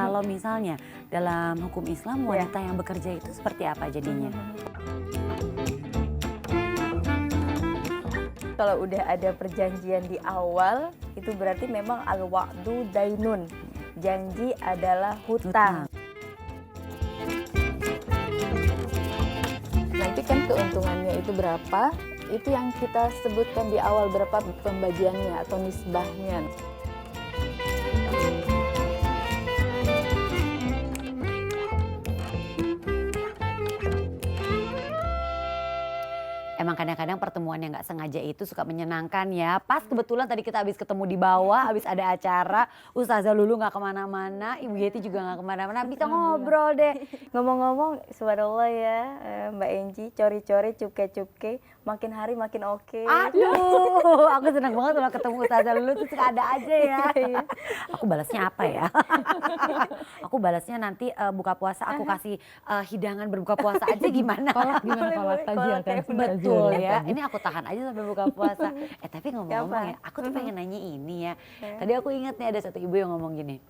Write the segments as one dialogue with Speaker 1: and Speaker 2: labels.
Speaker 1: Kalau misalnya dalam hukum Islam wanita yang bekerja itu seperti apa jadinya?
Speaker 2: Kalau udah ada perjanjian di awal, itu berarti memang al-wa'du dainun. Janji adalah hutang. Nanti kan keuntungannya itu berapa, itu yang kita sebutkan di awal berapa pembagiannya atau nisbahnya.
Speaker 1: Emang kadang-kadang pertemuan yang nggak sengaja itu suka menyenangkan ya. Pas kebetulan tadi kita habis ketemu di bawah, habis ada acara, Ustazah Lulu nggak kemana-mana, Ibu Yeti juga nggak kemana-mana, bisa ngobrol deh.
Speaker 2: Ngomong-ngomong, subhanallah ya, Mbak Enji, cori-cori, cuke-cuke, makin hari makin oke.
Speaker 1: Aduh, aku senang banget kalau ketemu Ustazah Lulu tuh suka ada aja ya. Aku balasnya apa ya? Aku balasnya nanti buka puasa aku kasih hidangan berbuka puasa aja gimana?
Speaker 3: Gimana kalau takjil kan?
Speaker 1: Betul ya, ini aku tahan aja sampai buka puasa. Tapi ngomong-ngomong ya, aku tuh pengen nanya ini ya. Tadi aku inget nih ada satu ibu yang ngomong gini,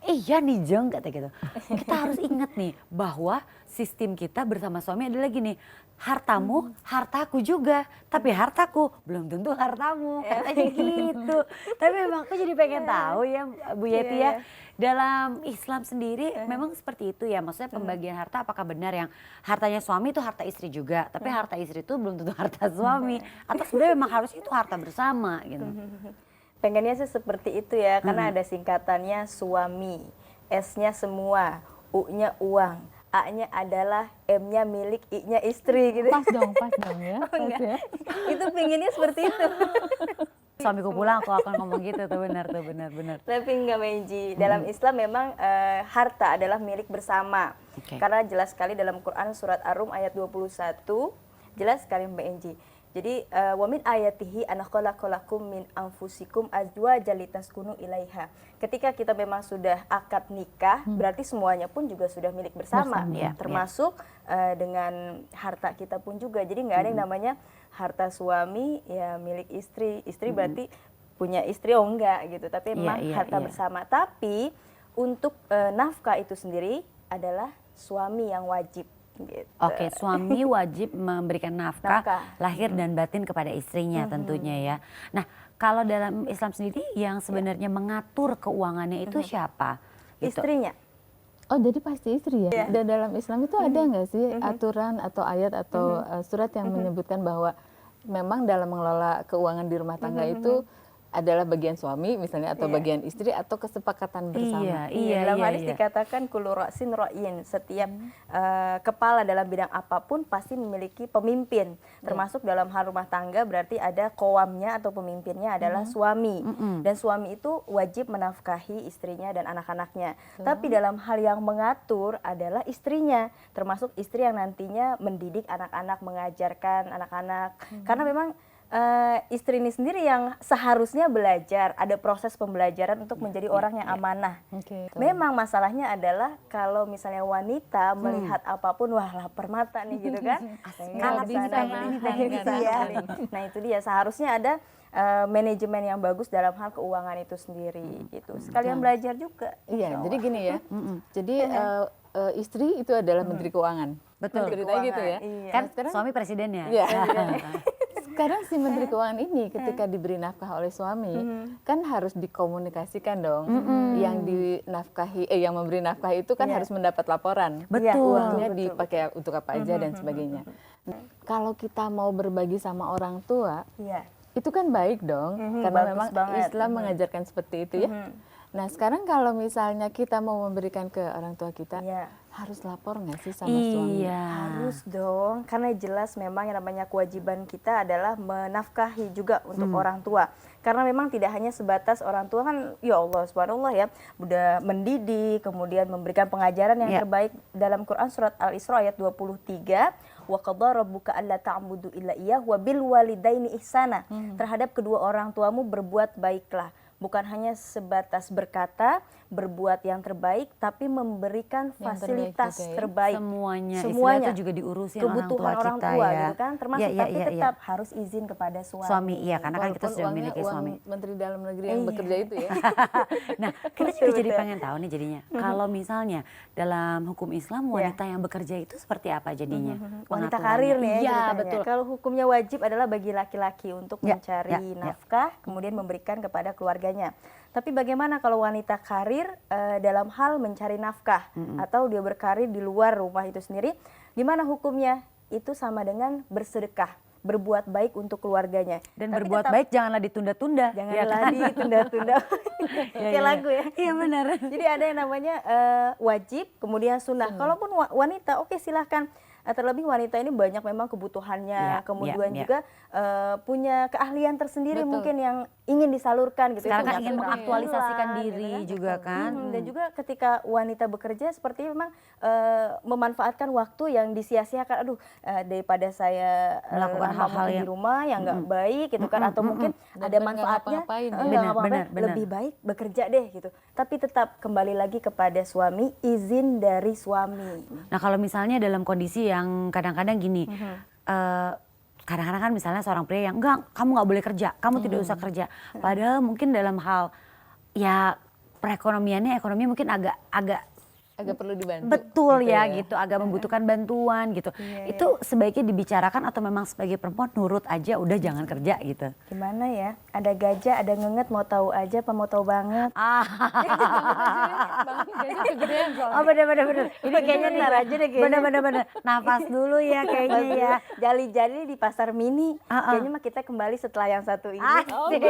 Speaker 1: iya nih Jeng kata gitu. Kita harus inget nih bahwa sistem kita bersama suami adalah gini, hartamu, hartaku juga. Tapi hartaku belum tentu hartamu, katanya gitu. Tapi memang aku jadi pengen tahu ya Bu Yeti ya. Dalam Islam sendiri memang seperti itu ya, maksudnya pembagian harta apakah benar yang hartanya suami itu harta istri juga, tapi harta istri itu belum tentu harta suami, atau sebenarnya memang harus itu harta bersama gitu.
Speaker 2: Pengennya sih seperti itu ya, karena ada singkatannya suami, S-nya semua, U-nya uang, A-nya adalah, M-nya milik, I-nya istri gitu.
Speaker 3: Pas dong ya. Pas ya.
Speaker 2: Itu pengennya seperti itu.
Speaker 1: Suamiku pulang aku akan ngomong gitu tuh, benar.
Speaker 2: Tapi enggak Menji, dalam Islam memang harta adalah milik bersama. Karena jelas sekali dalam Quran surat Ar-Rum ayat 21, jelas sekali Mbak Enji. Jadi wa min ayatihi an khalaqalakum min anfusikum azwajan litaskunu ilaiha. Ketika kita memang sudah akad nikah, berarti semuanya pun juga sudah milik bersama, ya, termasuk dengan harta kita pun juga. Jadi nggak ada yang namanya harta suami ya milik istri, istri berarti punya istri oh enggak gitu. Tapi memang harta bersama. Tapi untuk nafkah itu sendiri adalah suami yang wajib. Gitu.
Speaker 1: Oke, suami wajib memberikan nafkah lahir dan batin kepada istrinya tentunya ya. Nah, kalau dalam Islam sendiri yang sebenarnya mengatur keuangannya itu siapa? Gitu.
Speaker 2: Istrinya.
Speaker 3: Oh, jadi pasti istri ya? Dan dalam Islam itu ada nggak sih aturan atau ayat atau surat yang menyebutkan bahwa memang dalam mengelola keuangan di rumah tangga itu adalah bagian suami misalnya atau bagian istri atau kesepakatan bersama.
Speaker 2: Dalam hadis dikatakan kullu ra'sin ra'yin, setiap kepala dalam bidang apapun pasti memiliki pemimpin. Termasuk dalam hal rumah tangga berarti ada qawamnya atau pemimpinnya adalah suami. Dan suami itu wajib menafkahi istrinya dan anak-anaknya. Tapi dalam hal yang mengatur adalah istrinya, termasuk istri yang nantinya mendidik anak-anak, mengajarkan anak-anak. Karena memang istri ini sendiri yang seharusnya belajar, ada proses pembelajaran untuk menjadi orang yang amanah. Memang masalah,nya adalah kalau misalnya wanita melihat apapun, wah lapar mata nih gitu kan. Nah itu dia, seharusnya ada manajemen yang bagus dalam hal keuangan itu sendiri gitu. Sekalian belajar juga.
Speaker 3: Iya, jadi gini ya. Jadi istri itu adalah menteri keuangan.
Speaker 1: Betul.
Speaker 3: Ceritanya gitu ya.
Speaker 1: Kan suami presidennya.
Speaker 3: Sekarang si menteri keuangan ini ketika diberi nafkah oleh suami kan harus dikomunikasikan dong. Yang dinafkahi yang memberi nafkah itu kan harus mendapat laporan.
Speaker 1: Betul.
Speaker 3: Uangnya dipakai untuk apa aja dan sebagainya. Kalau kita mau berbagi sama orang tua, itu kan baik dong, karena memang Islam mengajarkan seperti itu ya. Nah sekarang kalau misalnya kita mau memberikan ke orang tua kita, harus lapor nggak sih sama suami?
Speaker 2: Harus dong, karena jelas memang yang namanya kewajiban kita adalah menafkahi juga untuk orang tua. Karena memang tidak hanya sebatas orang tua kan, ya Allah subhanallah ya, udah mendidik, kemudian memberikan pengajaran yang terbaik dalam Quran surat Al-Isra ayat 23. Wa qadha rabbuka alla ta'budu illa iyyahu wa bil walidaini ihsana. Terhadap kedua orang tuamu berbuat baiklah. Bukan hanya sebatas berkata, berbuat yang terbaik, tapi memberikan fasilitas terbaik.
Speaker 1: Semuanya. Semuanya itu juga diurusin
Speaker 2: kebutuhan orang tua
Speaker 1: ya.
Speaker 2: gitu kan, termasuk tapi tetap harus izin kepada suami.
Speaker 1: Suami, iya, karena kan kita sudah memiliki suami.
Speaker 3: Menteri Dalam Negeri yang bekerja itu ya.
Speaker 1: Nah, kita juga jadi pengen tahu nih jadinya. Kalau misalnya dalam hukum Islam wanita yang bekerja itu seperti apa jadinya?
Speaker 2: Wanita karir nih
Speaker 1: ya. Iya, betul.
Speaker 2: Kalau hukumnya wajib adalah bagi laki-laki untuk mencari nafkah, kemudian memberikan kepada keluarganya. Tapi bagaimana kalau wanita karir dalam hal mencari nafkah atau dia berkarir di luar rumah itu sendiri, gimana hukumnya? Itu sama dengan bersedekah, berbuat baik untuk keluarganya.
Speaker 1: Dan tapi berbuat baik janganlah ditunda-tunda.
Speaker 2: Janganlah ditunda-tunda. Kayak lagu ya.
Speaker 1: Iya benar.
Speaker 2: Jadi ada yang namanya wajib, kemudian sunnah. Kalaupun wanita, oke silahkan. Terlebih wanita ini banyak memang kebutuhannya, kemudian juga punya keahlian tersendiri mungkin yang ingin disalurkan gitu.
Speaker 1: Sekarang kan ingin mengaktualisasikan diri gitu juga kan.
Speaker 2: Dan juga ketika wanita bekerja seperti memang memanfaatkan waktu yang disia-siakan. Aduh, daripada saya
Speaker 1: melakukan hal-hal
Speaker 2: di rumah yang nggak baik gitu kan, atau mungkin ada manfaatnya, lebih baik bekerja deh gitu. Tapi tetap kembali lagi kepada suami, izin dari suami.
Speaker 1: Nah kalau misalnya dalam kondisi yang kadang-kadang gini, kadang-kadang kan misalnya seorang pria yang enggak, kamu nggak boleh kerja, kamu tidak usah kerja. Padahal mungkin dalam hal ya perekonomiannya, ekonomi mungkin agak
Speaker 3: perlu dibantu.
Speaker 1: Betul gitu ya, gitu, agak membutuhkan bantuan gitu. Itu sebaiknya dibicarakan atau memang sebagai perempuan nurut aja, udah jangan kerja gitu.
Speaker 2: Gimana ya? Ada gajah, ada ngenget, mau tahu aja apa mau tahu banget.
Speaker 1: Oh bener. Ini kayaknya ntar aja deh kayaknya. Bener. Nafas dulu ya kayaknya ya.
Speaker 2: Jali-jali di pasar mini. Kayaknya mah kita kembali setelah yang satu ini.
Speaker 1: Asik.